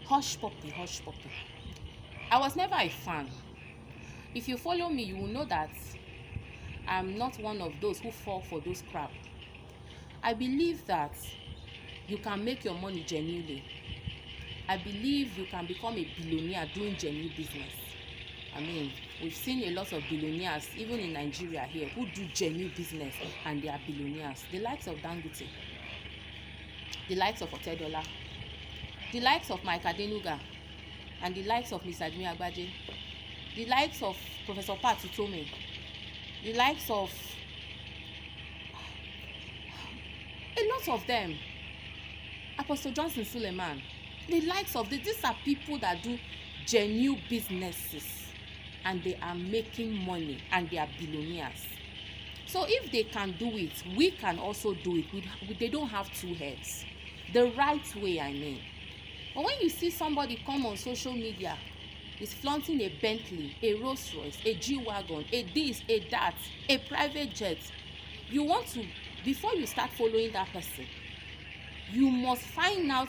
Hushpuppi, Hushpuppi. I was never a fan. If you follow me, you will know that I'm not one of those who fall for those crap. I believe that you can make your money genuinely. I believe you can become a billionaire doing genuine business. I mean, we've seen a lot of billionaires, even in Nigeria here, who do genuine business and they are billionaires. The likes of Dangote, the likes of Otedola, the likes of Mike Adenuga, and the likes of Mr. Jimmy Agbaje, the likes of Professor Pat Utome, the likes of a lot of them, Apostle Johnson Suleiman, the likes of these are people that do genuine businesses and they are making money and they are billionaires. So if they can do it, we can also do it. They don't have two heads. The right way, I mean. But when you see somebody come on social media, is flaunting a Bentley, a Rolls Royce, a G-Wagon, a this, a that, a private jet, you want to, before you start following that person, you must find out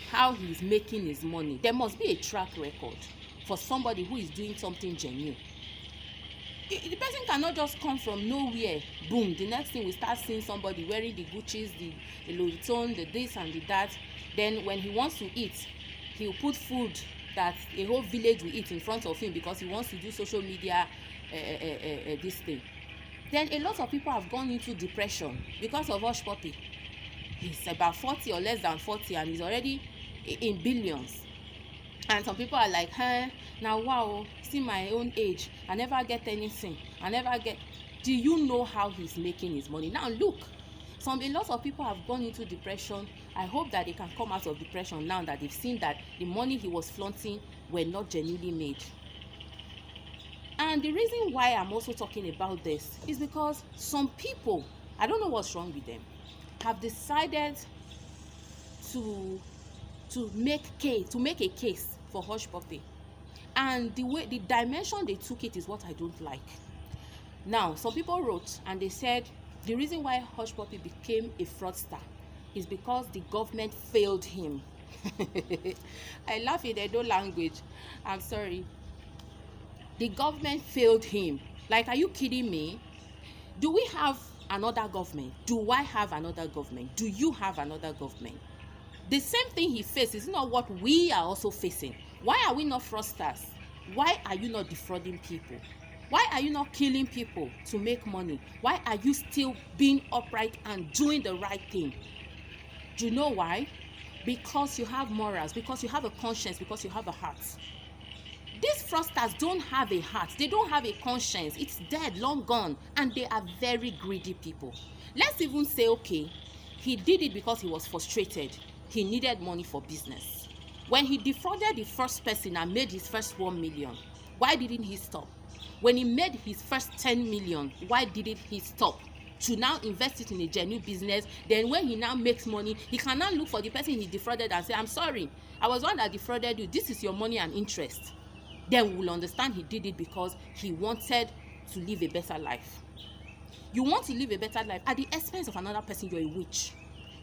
how he's making his money. There must be a track record for somebody who is doing something genuine. The person cannot just come from nowhere, boom, the next thing we start seeing somebody wearing the Gucci's, the Louis Vuitton, the this and the that. Then when he wants to eat, he'll put food that a whole village will eat in front of him because he wants to do social media this thing. Then a lot of people have gone into depression because of Hushpuppi. He's about 40 or less than 40 and he's already in billions. And some people are like, now wow, see my own age, I never get anything, do you know how he's making his money? Now look, a lot of people have gone into depression. I hope that they can come out of depression now that they've seen that the money he was flaunting were not genuinely made. And the reason why I'm also talking about this is because some people, I don't know what's wrong with them, have decided to make a case for Hushpuppi, and the dimension they took it is what I don't like. Now, some people wrote and they said the reason why Hushpuppi became a fraudster is because the government failed him. I laugh in Edo language. I'm sorry. The government failed him. Like, are you kidding me? Do we have another government? Do I have another government? Do you have another government? The same thing he faced is not what we are also facing. Why are we not fraudsters? Why are you not defrauding people? Why are you not killing people to make money? Why are you still being upright and doing the right thing? Do you know why? Because you have morals, because you have a conscience, because you have a heart. These fraudsters don't have a heart. They don't have a conscience. It's dead, long gone, and they are very greedy people. Let's even say, okay, he did it because he was frustrated. He needed money for business. When he defrauded the first person and made his first 1 million, why didn't he stop? When he made his first 10 million, why didn't he stop? To now invest it in a genuine business. Then when he now makes money, he can now look for the person he defrauded and say, I'm sorry, I was one that defrauded you. This is your money and interest. Then we will understand he did it because he wanted to live a better life. You want to live a better life at the expense of another person, you're a witch.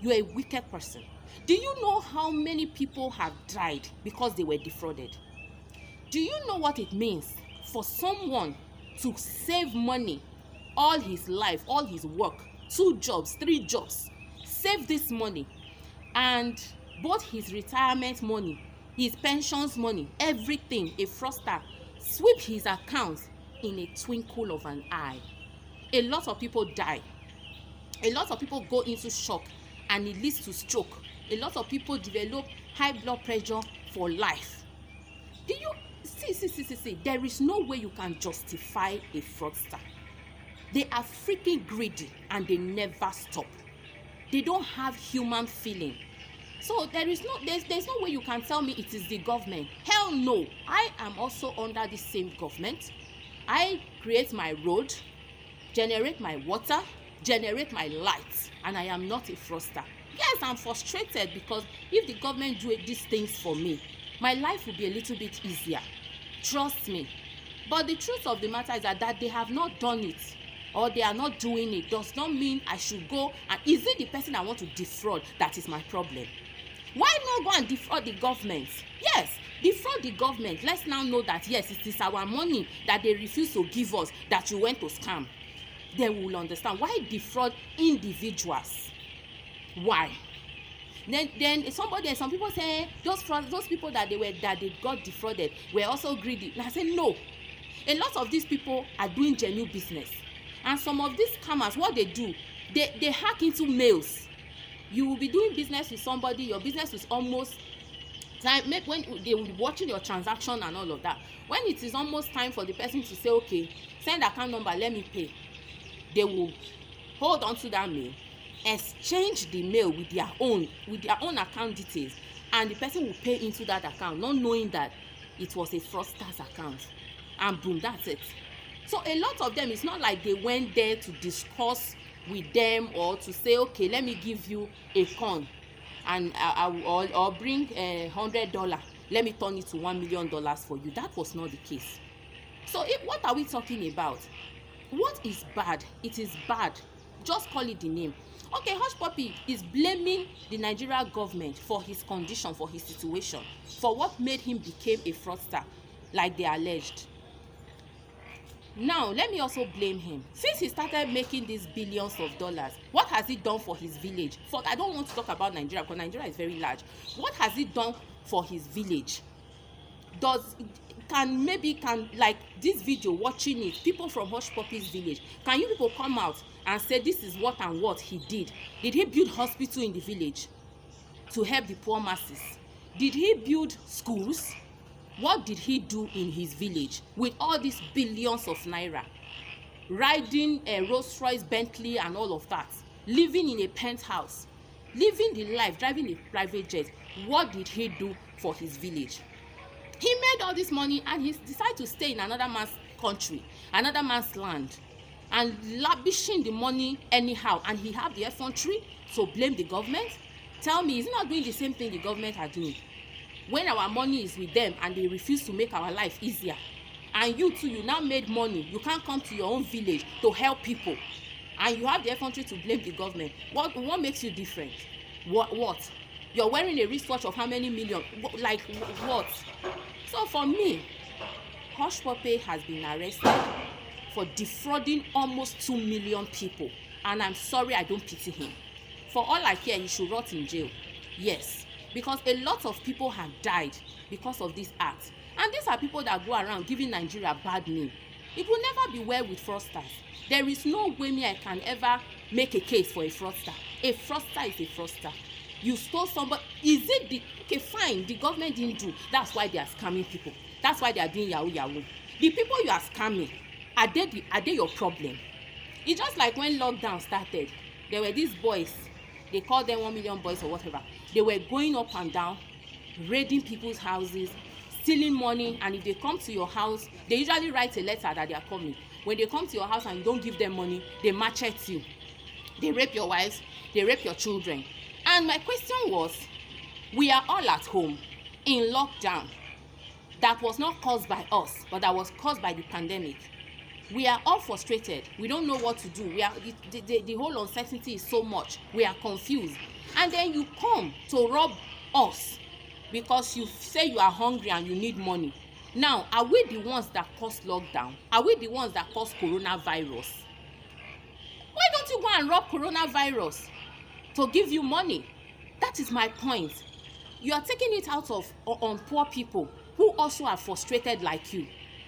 You're a wicked person. Do you know how many people have died because they were defrauded? Do you know what it means for someone to save money all his life, all his work, 2 jobs, 3 jobs, save this money, and both his retirement money, his pensions money, everything, a fraudster, sweep his accounts in a twinkle of an eye? A lot of people die. A lot of people go into shock and it leads to stroke. A lot of people develop high blood pressure for life. Do you see? There is no way you can justify a fraudster. They are freaking greedy and they never stop. They don't have human feeling. So there's no way you can tell me it is the government. Hell no. I am also under the same government. I create my road, generate my water, generate my lights, and I am not a fraudster. Yes, I'm frustrated because if the government do these things for me, my life will be a little bit easier. Trust me. But the truth of the matter is that they have not done it or they are not doing it does not mean I should go and is it the person I want to defraud that is my problem? Why not go and defraud the government? Yes, defraud the government. Let's now know that yes, it is our money that they refuse to give us that you went to scam. Then we will understand. Why defraud individuals? Why? Then some people say those people that they got defrauded were also greedy. And I say no. A lot of these people are doing genuine business, and some of these scammers, what they do, they hack into mails. You will be doing business with somebody, your business is almost time, when they will be watching your transaction and all of that. When it is almost time for the person to say, okay, send account number, let me pay, they will hold on to that mail, exchange the mail with their own account details, and the person will pay into that account, not knowing that it was a fraudster's account, and boom, that's it. So a lot of them, it's not like they went there to discuss with them or to say, okay, let me give you a coin and or bring $100, let me turn it to $1 million for you. That was not the case. So what are we talking about? What is bad? It is bad. Just call it the name. Okay, Hushpuppi is blaming the Nigerian government for his condition, for his situation, for what made him become a fraudster, like they alleged. Now, let me also blame him. Since he started making these billions of dollars, what has he done for his village? I don't want to talk about Nigeria because Nigeria is very large. What has he done for his village? Can like this video, watching it, people from Hushpuppi's village, can you people come out and say this is what and what he did? Did he build hospital in the village to help the poor masses? Did he build schools? What did he do in his village with all these billions of naira? Riding a Rolls Royce, Bentley and all of that, living in a penthouse, living the life, driving a private jet. What did he do for his village? He made all this money and he decided to stay in another man's country, another man's land, and lavishing the money anyhow, and he have the effrontery to blame the government. Tell me, is he not doing the same thing the government are doing? When our money is with them and they refuse to make our life easier, and you too, you now made money, you can't come to your own village to help people, and you have the effrontery to blame the government. What makes you different? What? You're wearing a wristwatch of how many million? Like what? So for me, Hushpuppi has been arrested for defrauding almost 2 million people, and I'm sorry, I don't pity him. For all I care, he should rot in jail. Yes. Because a lot of people have died because of this act. And these are people that go around giving Nigeria a bad name. It will never be well with fraudsters. There is no way I can ever make a case for a fraudster. A fraudster is a fraudster. You stole somebody. Okay, fine, the government didn't do. That's why they are scamming people. That's why they are doing yahoo yahoo. The people you are scamming, are they your problem? It's just like when lockdown started. There were these boys. They called them 1 million boys or whatever. They were going up and down, raiding people's houses, stealing money, and if they come to your house, they usually write a letter that they are coming. When they come to your house and you don't give them money, they machete you. They rape your wives, they rape your children. And my question was, we are all at home in lockdown. That was not caused by us, but that was caused by the pandemic. We are all frustrated. We don't know what to do. The whole uncertainty is so much. We are confused. And then you come to rob us because you say you are hungry and you need money. Now, are we the ones that caused lockdown? Are we the ones that caused coronavirus? Why don't you go and rob coronavirus to give you money? That is my point. You are taking it out on poor people who also are frustrated like you.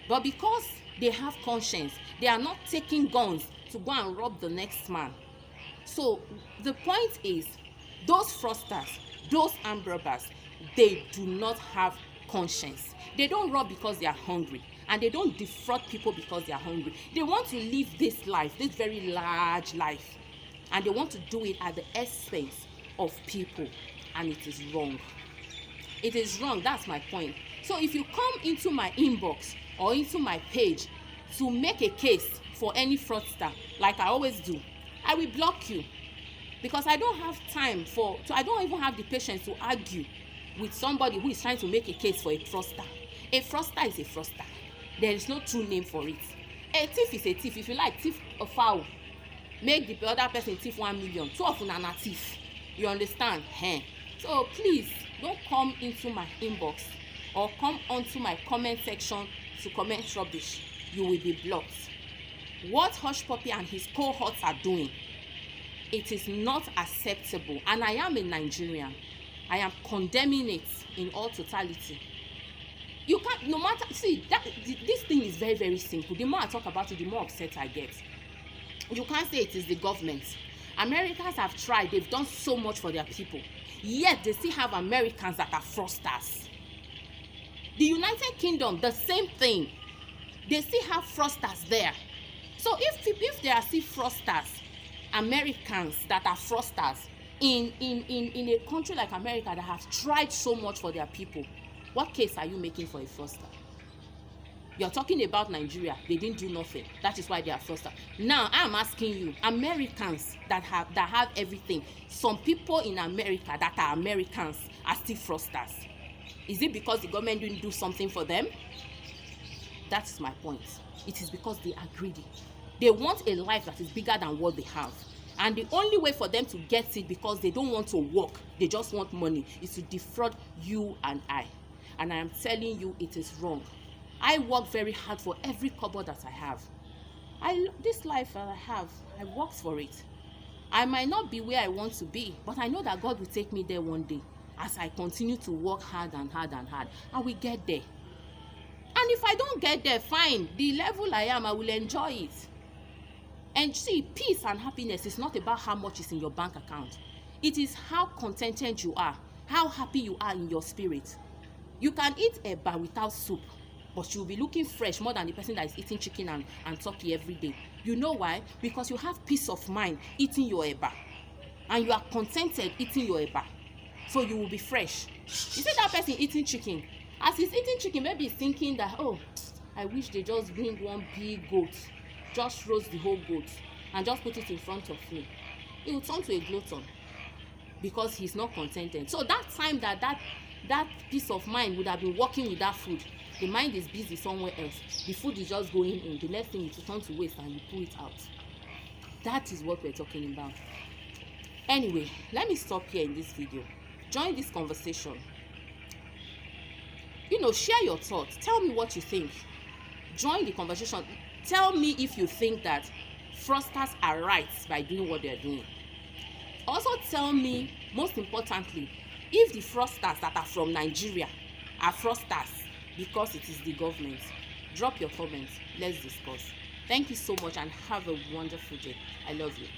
But because they have conscience, they are not taking guns to go and rob the next man. So the point is, those fraudsters, those armed robbers, they do not have conscience. They don't rob because they are hungry, and they don't defraud people because they are hungry. They want to live this life, this very large life, and they want to do it at the expense of people, and it is wrong. It is wrong. That's my point. So if you come into my inbox or into my page to make a case for any fraudster, like I always do, I will block you, because I don't have time I don't even have the patience to argue with somebody who is trying to make a case for a fraudster. A fraudster is a fraudster. There is no true name for it. A thief is a thief. If you like, thief a fowl, make the other person thief 1 million. Two of them are thief. You understand? So please don't come into my inbox or come onto my comment section to comment rubbish. You will be blocked. What Hushpuppi and his cohorts are doing, it is not acceptable, and I am a Nigerian. I am condemning it in all totality. You can't, no matter, see, this thing is very, very simple. The more I talk about it, the more upset I get. You can't say it is the government. Americans have tried, they've done so much for their people, yet they still have Americans that are fraudsters. The United Kingdom, the same thing. They still have fraudsters there. So if there are still fraudsters, Americans that are fraudsters in a country like America that have tried so much for their people, what case are you making for a fraudster? You're talking about Nigeria, they didn't do nothing. That is why they are fraudsters. Now I'm asking you, Americans that have everything, some people in America that are Americans are still fraudsters. Is it because the government didn't do something for them? That's my point. It is because they are greedy. They want a life that is bigger than what they have. And the only way for them to get it, because they don't want to work, they just want money, is to defraud you and I. And I am telling you, it is wrong. I work very hard for every kobo that I have. This life that I have, I work for it. I might not be where I want to be, but I know that God will take me there one day. As I continue to work hard and hard and hard, I will get there. And if I don't get there, fine. The level I am, I will enjoy it. And see, peace and happiness is not about how much is in your bank account. It is how contented you are, how happy you are in your spirit. You can eat eba without soup, but you'll be looking fresh more than the person that is eating chicken and turkey every day. You know why? Because you have peace of mind eating your eba. And you are contented eating your eba. So you will be fresh. You see that person eating chicken. As he's eating chicken, maybe he's thinking that, oh, I wish they just bring one big goat, just roast the whole goat, and just put it in front of me. He will turn to a glutton because he's not contented. So that time that peace of mind would have been working with that food, the mind is busy somewhere else. The food is just going in. The next thing is to turn to waste and you pull it out. That is what we're talking about. Anyway, let me stop here in this video. Join this conversation. Share your thoughts. Tell me what you think. Join the conversation. Tell me if you think that fraudsters are right by doing what they're doing. Also tell me, most importantly, if the fraudsters that are from Nigeria are fraudsters because it is the government. Drop your comments. Let's discuss. Thank you so much and have a wonderful day. I love you.